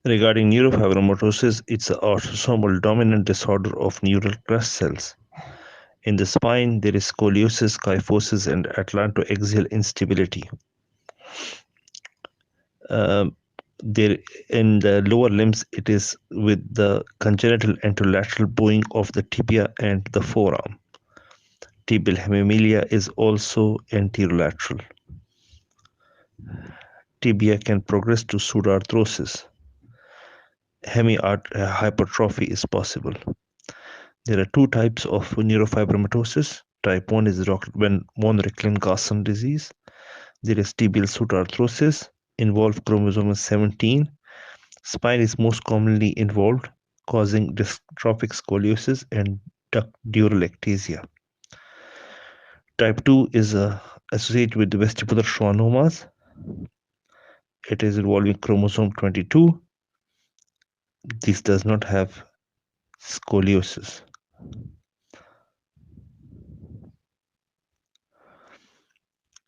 Regarding neurofibromatosis, it's an autosomal dominant disorder of neural crest cells. In the spine, there is scoliosis, kyphosis, and atlantoaxial instability. Um, there in the lower limbs, it is with the congenital anterolateral bowing of the tibia and the forearm. Tibial hemimelia is also anterolateral. Tibia can progress to pseudoarthrosis. Hypertrophy is possible. There are two types of neurofibromatosis. Type 1 is von Reckling-Ghassan disease. There is tibial pseudoarthrosis, involve chromosome 17. Spine is most commonly involved, causing dystrophic scoliosis and dural ectasia. Type 2 is associated with vestibular schwannomas. It is involving chromosome 22. This does not have scoliosis.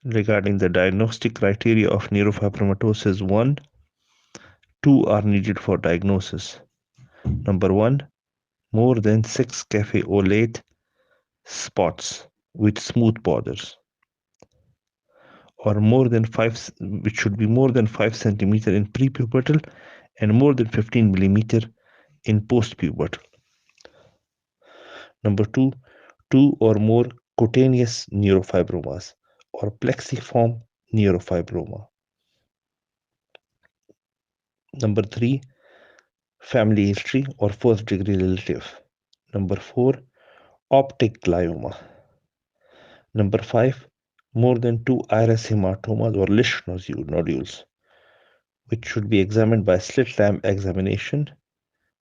Regarding the diagnostic criteria of neurofibromatosis 1, 2 are needed for diagnosis. Number 1, more than 6 cafe au lait spots with smooth borders, or more than 5, which should be more than 5 centimeter in prepubertal and more than 15 millimeter in postpubertal. Number 2, 2 or more cutaneous neurofibromas or plexiform neurofibroma. Number 3, family history or first degree relative. Number 4, optic glioma. Number 5, more than 2 iris hematomas or Lisch nodules, which should be examined by slit lamp examination.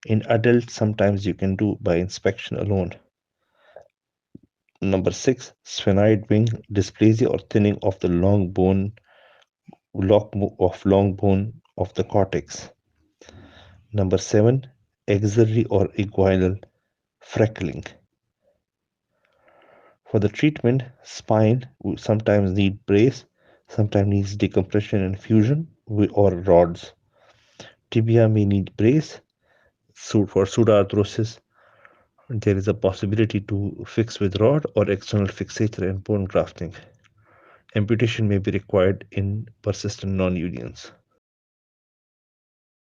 In adults, sometimes you can do by inspection alone. Number 6, sphenoid wing dysplasia or thinning of the long bone of the cortex. Number 7, axillary or inguinal freckling. For the treatment, spine will sometimes need brace, sometimes needs decompression and fusion or rods. Tibia may need brace. For pseudoarthrosis, there is a possibility to fix with rod or external fixator and bone grafting. Amputation may be required in persistent non-unions.